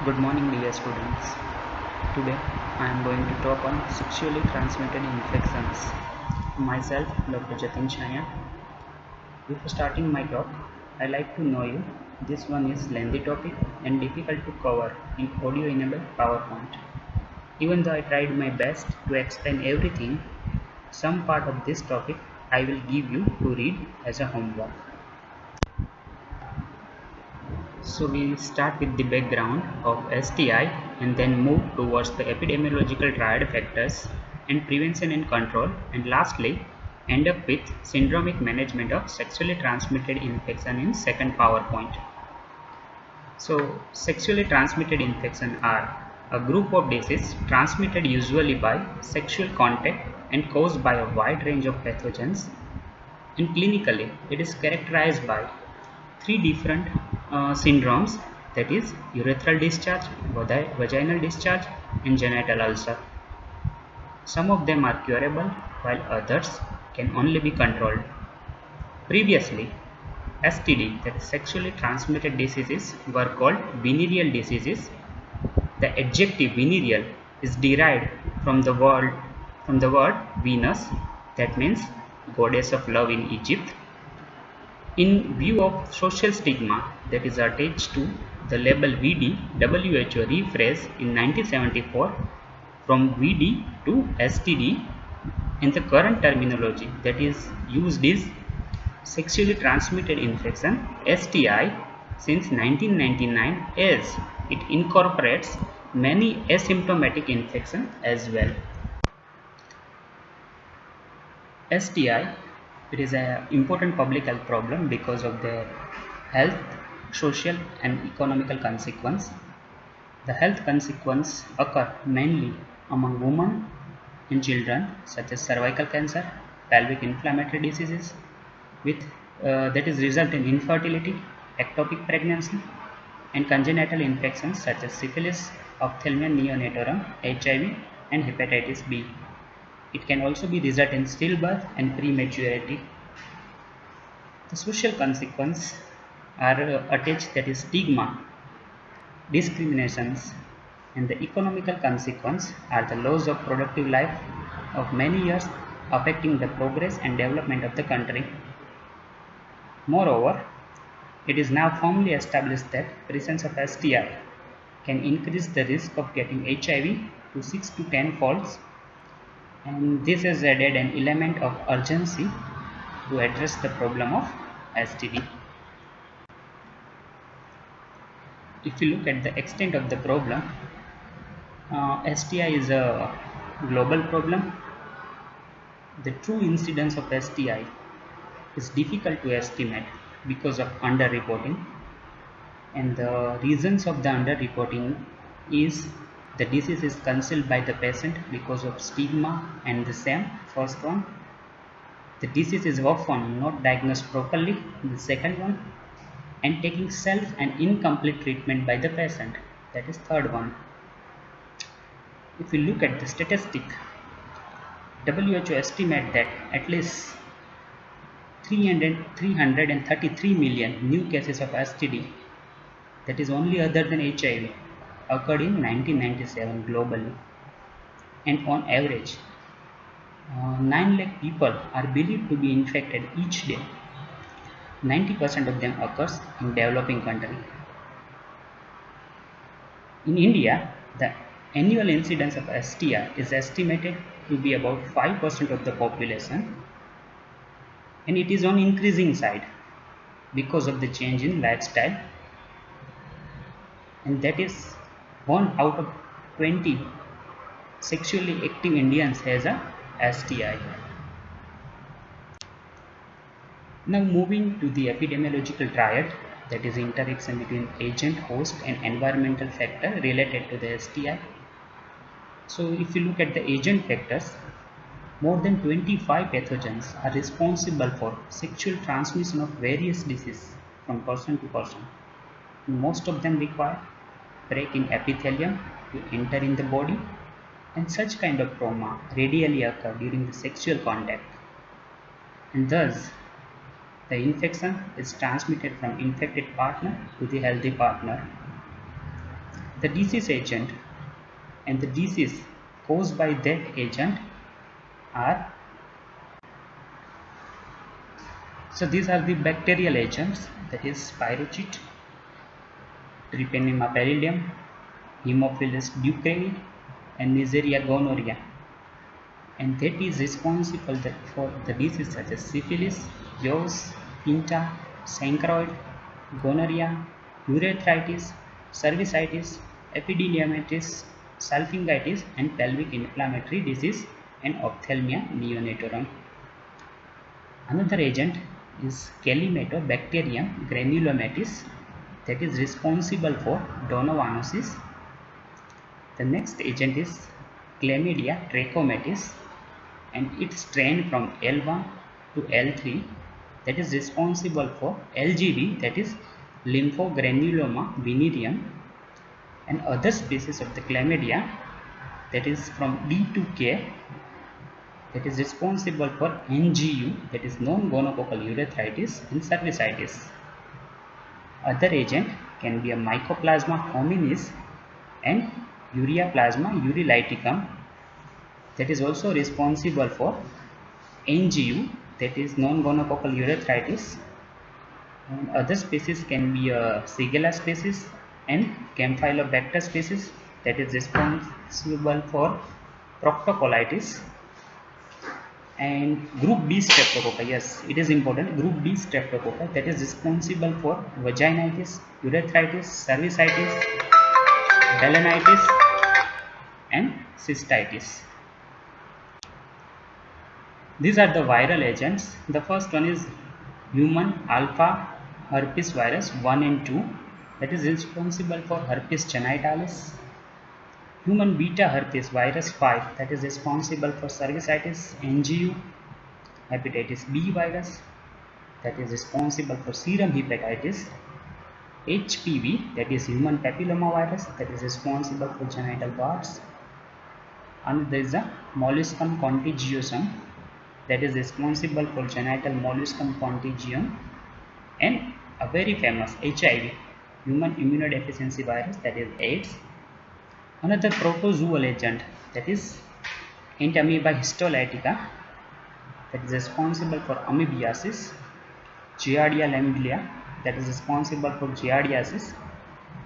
Good morning, dear students. Today I am going to talk on sexually transmitted infections. Myself, Dr. Jatin Chaya. Before starting my talk, I like to know you. This one is lengthy topic and difficult to cover in audio-enabled PowerPoint. Even though I tried my best to explain everything, some part of this topic I will give you to read as a homework. So we start with the background of STI and then move towards the epidemiological triad factors and prevention and control, and lastly end up with syndromic management of sexually transmitted infection in second PowerPoint. So sexually transmitted infection are a group of diseases transmitted usually by sexual contact and caused by a wide range of pathogens, and clinically it is characterized by three different syndromes, that is urethral discharge, vaginal discharge and genital ulcer. Some of them are curable while others can only be controlled. Previously, STD, that is sexually transmitted diseases, were called venereal diseases. The adjective venereal is derived from the word Venus, that means goddess of love in Egypt. In view of social stigma that is attached to the label VD, WHO rephrased in 1974 from VD to STD, and the current terminology that is used is sexually transmitted infection STI since 1999, as it incorporates many asymptomatic infections as well. STI, it is an important public health problem because of their health, social and economical consequence. The health consequences occur mainly among women and children, such as cervical cancer, pelvic inflammatory diseases, with that is result in infertility, ectopic pregnancy, and congenital infections such as syphilis, ophthalmia neonatorum, HIV, and hepatitis B. It can also be result in stillbirth and prematurity. The social consequences are attached, that is stigma, discriminations, and the economical consequence are the loss of productive life of many years, affecting the progress and development of the country. Moreover, it is now firmly established that presence of STI can increase the risk of getting HIV to 6 to 10 folds, and this has added an element of urgency to address the problem of STD. If you look at the extent of the problem, STI is a global problem. The true incidence of STI is difficult to estimate because of underreporting, and the reasons of the underreporting is the disease is concealed by the patient because of stigma and the shame, first one. The disease is often not diagnosed properly, the second one, and taking self and incomplete treatment by the patient, that is third one. If we look at the statistic, WHO estimate that at least 333 million new cases of STD, that is only other than HIV, occurred in 1997 globally, and on average 9 lakh people are believed to be infected each day. 90% of them occurs in developing country. In India, the annual incidence of STI is estimated to be about 5% of the population, and it is on increasing side because of the change in lifestyle, and that is 1 out of 20 sexually active Indians has a STI. Now moving to the epidemiological triad, that is interaction between agent, host and environmental factor related to the STI. So if you look at the agent factors, more than 25 pathogens are responsible for sexual transmission of various diseases from person to person. Most of them require break in epithelium to enter in the body, and such kind of trauma radially occur during the sexual contact, and thus the infection is transmitted from infected partner to the healthy partner. the disease agent and the disease caused by that agent are, so these are the bacterial agents, that is Spirochete, Treponema pallidum, Haemophilus ducreyi, and Neisseria gonorrhea, and that is responsible for the diseases such as syphilis, yaws, pinta, chancroid, gonorrhea, urethritis, cervicitis, epididymitis, salpingitis, and pelvic inflammatory disease, and ophthalmia neonatorum. Another agent is Calimactobacterium granulomatis, that is responsible for donovanosis. The next agent is Chlamydia trachomatis, and its strain from L1 to L3, that is responsible for LGV, that is lymphogranuloma venereum, and other species of the chlamydia, that is from D to K, that is responsible for NGU, that is non-gonococcal urethritis and cervicitis. Other agent can be a Mycoplasma hominis and Ureaplasma urelyticum, that is also responsible for NGU, that is non-gonococcal urethritis, and other species can be a Shigella species and Campylobacter species, that is responsible for proctocolitis, and group B streptococci, yes, it is important, group B streptococci, that is responsible for vaginitis, urethritis, cervicitis, balanitis, and cystitis. These are the viral agents. The first one is human alpha herpes virus 1 and 2, that is responsible for herpes genitalis. Human beta herpes virus 5, that is responsible for cervicitis, NGU. Hepatitis B virus, that is responsible for serum hepatitis. HPV, that is human papilloma virus, that is responsible for genital warts. And there is a molluscum contagiosum, that is responsible for genital molluscum contagium, and a very famous HIV, human immunodeficiency virus, that is AIDS. Another protozoal agent, that is Entamoeba histolytica, that is responsible for amoebiasis. Giardia lamblia, that is responsible for giardiasis.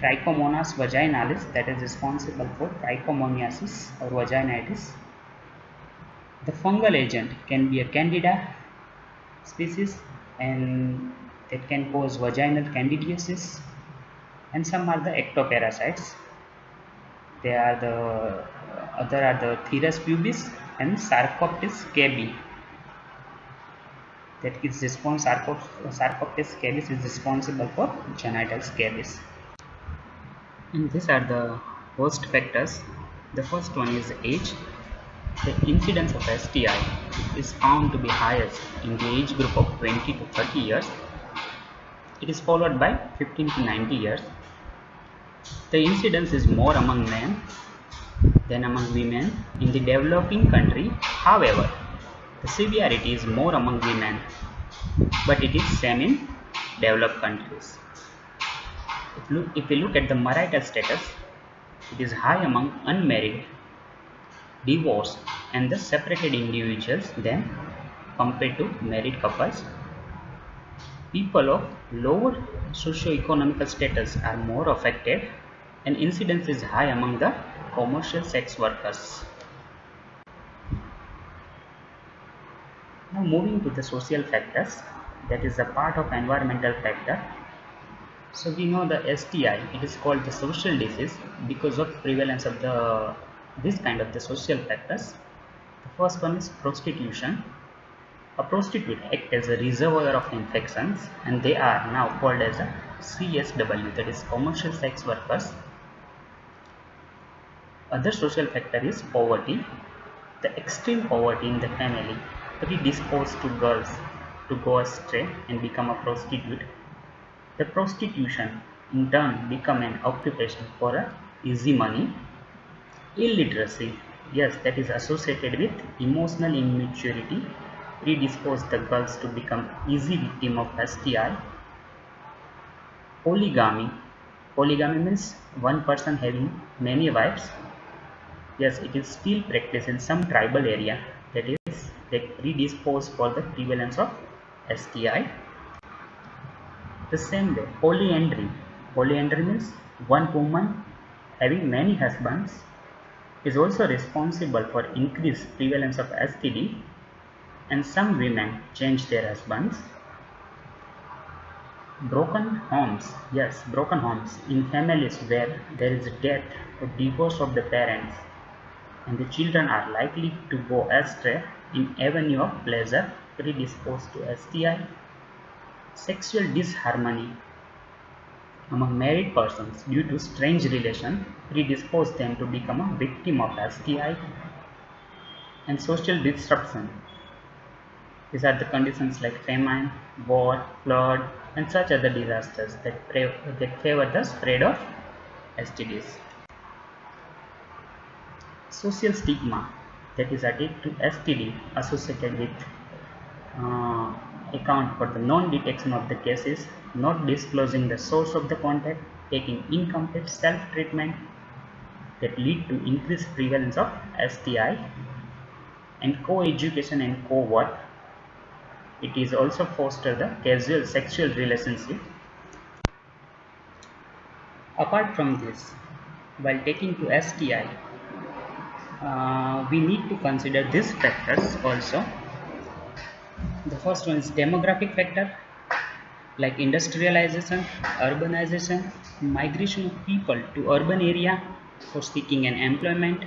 Trichomonas vaginalis, that is responsible for trichomoniasis or vaginitis. The fungal agent can be a Candida species, and that can cause vaginal candidiasis, and some are the ectoparasites. They are the other are the Thyrus pubis and Sarcoptes cabi. That is Sarcoptes cabis is responsible for genital scabies. And these are the host factors. The first one is age. The incidence of STI is found to be highest in the age group of 20 to 30 years. It is followed by 15 to 90 years. The incidence is more among men than among women in the developing country. However, the severity is more among women, but it is same in developed countries. If we look at the marital status, it is high among unmarried, divorced, and the separated individuals than compared to married couples. People of lower socio-economical status are more affected, and incidence is high among the commercial sex workers. Now moving to the social factors, that is a part of environmental factor. So we know the STI, it is called the social disease because of prevalence of this kind of the social factors. The first one is prostitution. A prostitute acts as a reservoir of infections, and they are now called as a CSW, that is commercial sex workers. Other social factor is poverty. The extreme poverty in the family predisposes to girls to go astray and become a prostitute. The prostitution in turn become an occupation for a easy money. Illiteracy, yes, that is associated with emotional immaturity, predispose the girls to become easy victim of STI. Polygamy, Polygamy means one person having many wives. Yes, it is still practiced in some tribal area, that is, they predispose for the prevalence of STI. The same way, polyandry. Polyandry means one woman having many husbands is also responsible for increased prevalence of STD, and some women change their husbands. Broken homes, yes, broken homes in families where there is death or divorce of the parents, and the children are likely to go astray in avenue of pleasure predisposed to STI. Sexual disharmony among married persons due to strange relation predispose them to become a victim of STI. And social disruption. These are the conditions like famine, war, flood, and such other disasters that favor the spread of STDs. Social stigma, that is added to STD associated with uh, account for the non-detection of the cases, not disclosing the source of the contact, taking incomplete self-treatment that lead to increased prevalence of STI, and co-education and co-work. It is also foster the casual sexual relationship. Apart from this, while taking to STI, we need to consider these factors also. The first one is demographic factor like industrialization, urbanization, migration of people to urban area for seeking an employment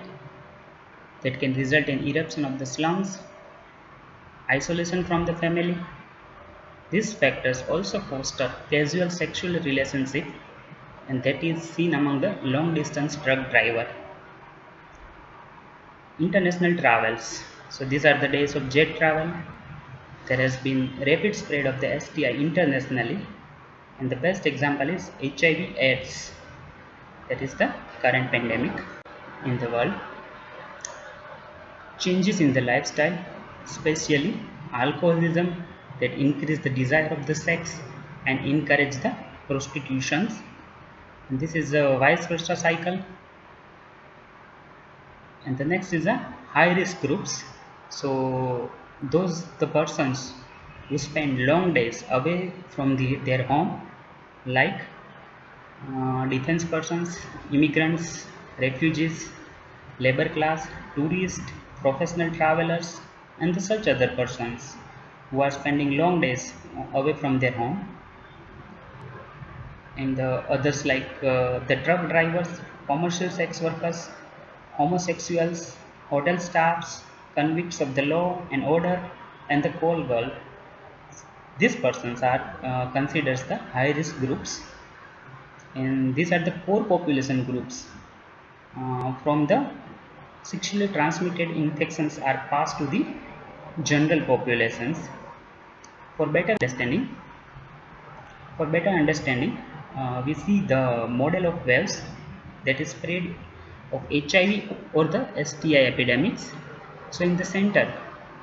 that can result in eruption of the slums, isolation from the family. These factors also foster casual sexual relationship, and that is seen among the long distance truck driver. International travels. So these are the days of jet travel. There has been rapid spread of the STI internationally, and the best example is HIV/AIDS. That is the current pandemic in the world. Changes in the lifestyle, especially alcoholism, that increase the desire of the sex and encourage the prostitutions. And this is a vice versa cycle. And the next is a high risk groups. So those the persons who spend long days away from their home, like defense persons, immigrants, refugees, labor class, tourists, professional travelers, and the such other persons who are spending long days away from their home, and the others like the truck drivers, commercial sex workers, homosexuals, hotel staffs, convicts of the law and order, and the call girl. These persons are considered the high risk groups, and these are the core population groups. From the sexually transmitted infections are passed to the general populations. For better understanding, we see the model of waves, that is spread of HIV or the STI epidemics. So in the center,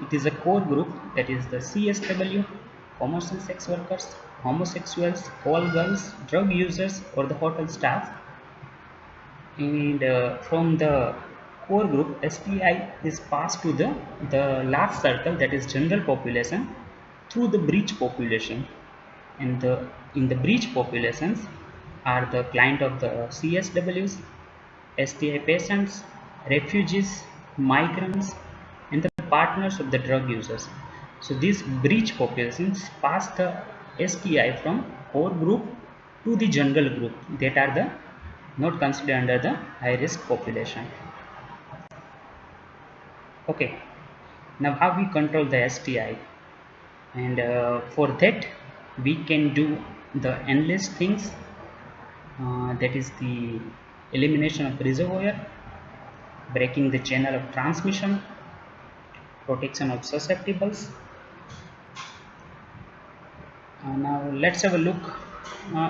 it is a core group, that is the CSW, commercial sex workers, homosexuals, call girls, drug users, or the hotel staff. And from the core group, STI is passed to the last circle, that is general population, through the breach population. And in the breach populations are the client of the CSWs, STI patients, refugees, migrants, and the partners of the drug users. So these breach populations pass the STI from core group to the general group, that are the not considered under the high risk population. Okay, now how we control the STI, and for that we can do the endless things, that is the elimination of reservoir, breaking the channel of transmission, protection of susceptibles. Now let's have a look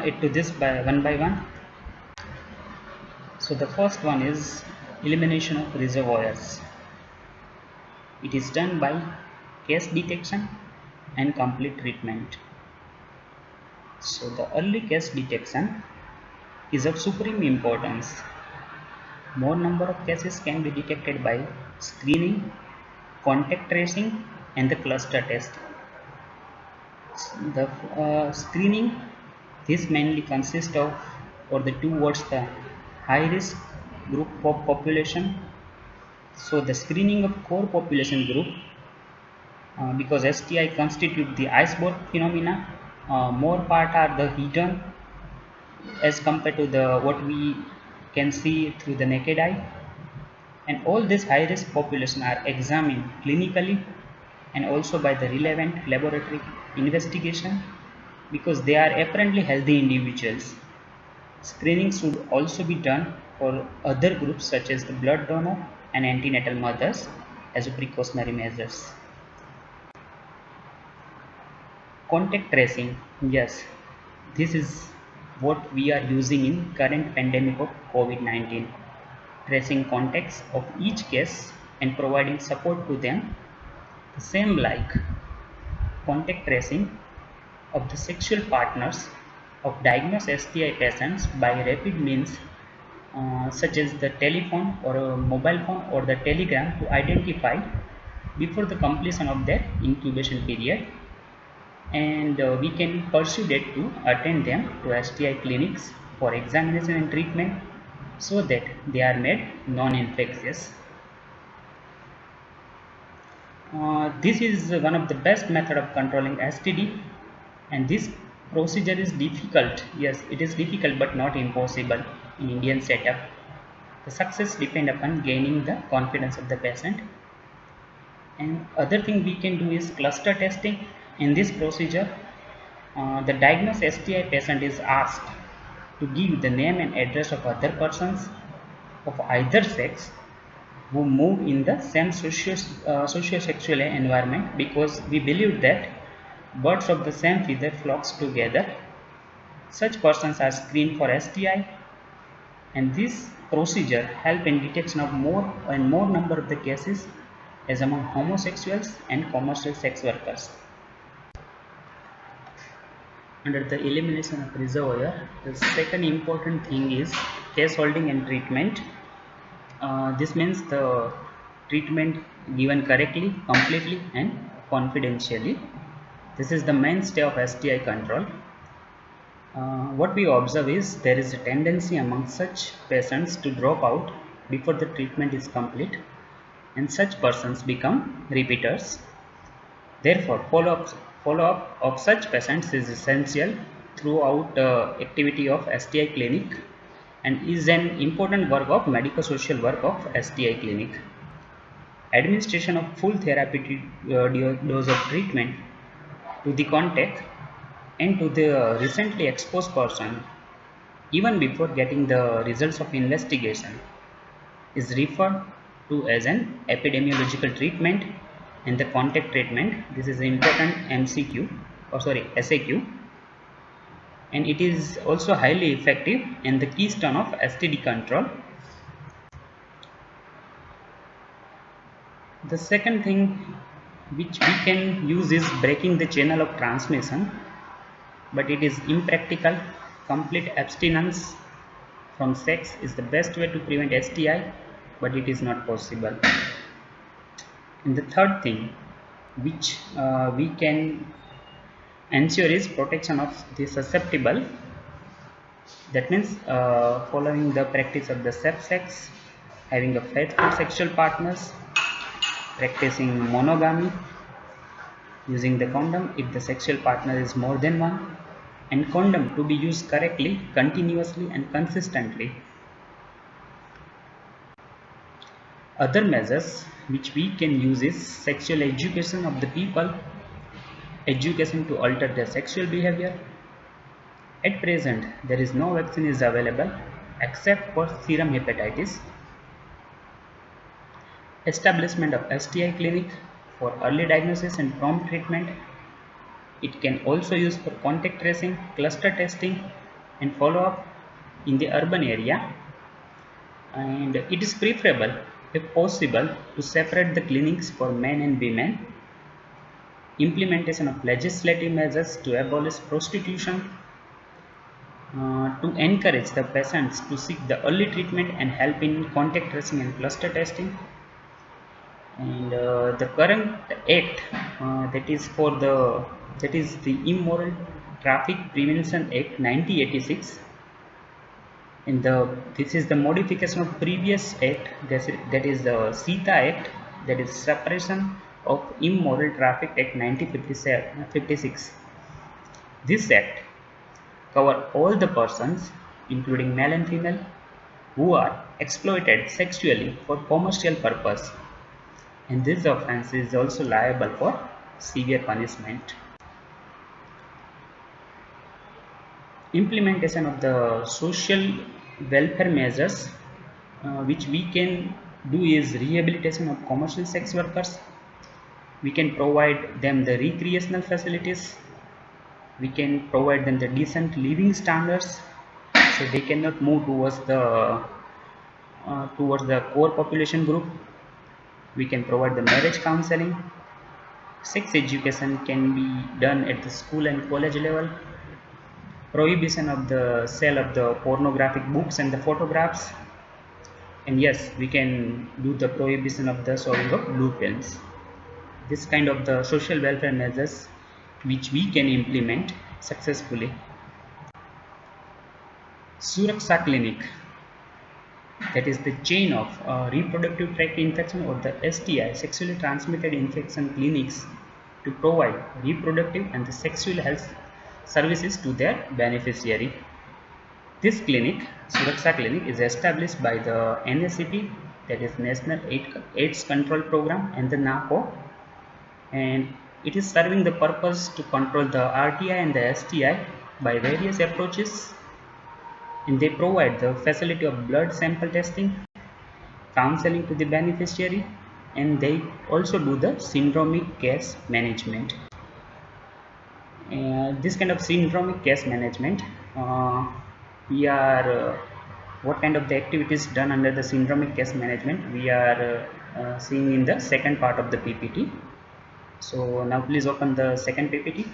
into this one by one. So the first one is elimination of reservoirs. It is done by case detection and complete treatment. So the early case detection, is of supreme importance. More number of cases can be detected by screening, contact tracing, and the cluster test. The screening, this mainly consists of or the towards the high risk group of population. So the screening of core population group, because STI constitute the iceberg phenomena, more part are the hidden as compared to the what we can see through the naked eye, and all these high risk population are examined clinically and also by the relevant laboratory investigation because they are apparently healthy individuals. Screening should also be done for other groups such as the blood donor and antenatal mothers as a precautionary measures. Contact tracing, yes, this is what we are using in current pandemic of COVID-19. Tracing contacts of each case and providing support to them, the same like contact tracing of the sexual partners of diagnosed STI patients by rapid means such as the telephone or a mobile phone or the telegram to identify before the completion of their incubation period, and we can pursue that to attend them to STI clinics for examination and treatment so that they are made non-infectious. This is one of the best method of controlling STD, and this procedure is difficult. Yes, it is difficult but not impossible in Indian setup. The success depend upon gaining the confidence of the patient. And other thing we can do is cluster testing. In this procedure, the diagnosed STI patient is asked to give the name and address of other persons of either sex who move in the same socio-sexual environment, because we believe that birds of the same feather flocks together. Such persons are screened for STI, and this procedure help in detection of more and more number of the cases as among homosexuals and commercial sex workers. Under the elimination of reservoir, the second important thing is case holding and treatment. This means the treatment given correctly, completely, and confidentially. This is the mainstay of STI control. What we observe is there is a tendency among such patients to drop out before the treatment is complete, and such persons become repeaters. Therefore, follow-up of such patients is essential throughout activity of STI clinic and is an important work of medico-social work of STI clinic. Administration of full therapeutic dose of treatment to the contact and to the recently exposed person even before getting the results of investigation is referred to as an epidemiological treatment, and the contact treatment, this is an important MCQ or sorry SAQ, and it is also highly effective and the keystone of STD control. The second thing which we can use is breaking the channel of transmission, but it is impractical. Complete abstinence from sex is the best way to prevent STI, but it is not possible. And the third thing which we can ensure is protection of the susceptible. That means following the practice of the safe sex, having a faithful sexual partners, practicing monogamy, using the condom if the sexual partner is more than one, and condom to be used correctly, continuously, and consistently. Other measures which we can use is sexual education of the people, education to alter their sexual behavior. At present, there is no vaccine is available except for serum hepatitis. Establishment of STI clinic for early diagnosis and prompt treatment. It can also use for contact tracing, cluster testing, and follow-up in the urban area. And it is preferable, if possible, to separate the clinics for men and women. Implementation of legislative measures to abolish prostitution. to encourage the patients to seek the early treatment and help in contact tracing and cluster testing. And the current act that is for the that is the Immoral Traffic Prevention Act 1986. And this is the modification of previous act, that is the SETA Act, that is Suppression of Immoral Traffic Act 1956. This act cover all the persons, including male and female, who are exploited sexually for commercial purpose, and this offense is also liable for severe punishment. Implementation of the social welfare measures which we can do is rehabilitation of commercial sex workers. We can provide them the recreational facilities. We can provide them the decent living standards, so they cannot move towards the core population group. We can provide the marriage counseling. Sex education can be done at the school and college level. Prohibition of the sale of the pornographic books and the photographs. And yes, we can do the prohibition of the showing of blue films. This kind of the social welfare measures which we can implement successfully. Suraksha Clinic, that is the chain of reproductive tract infection or the STI, sexually transmitted infection clinics, to provide reproductive and the sexual health services to their beneficiary. This clinic, Suraksha Clinic, is established by the NACP, that is National AIDS Control Program, and the NACO, and it is serving the purpose to control the RTI and the STI by various approaches. And they provide the facility of blood sample testing, counseling to the beneficiary, and they also do the syndromic case management. This kind of syndromic case management, we are what kind of the activities done under the syndromic case management, we are seeing in the second part of the PPT. So now please open the second PPT.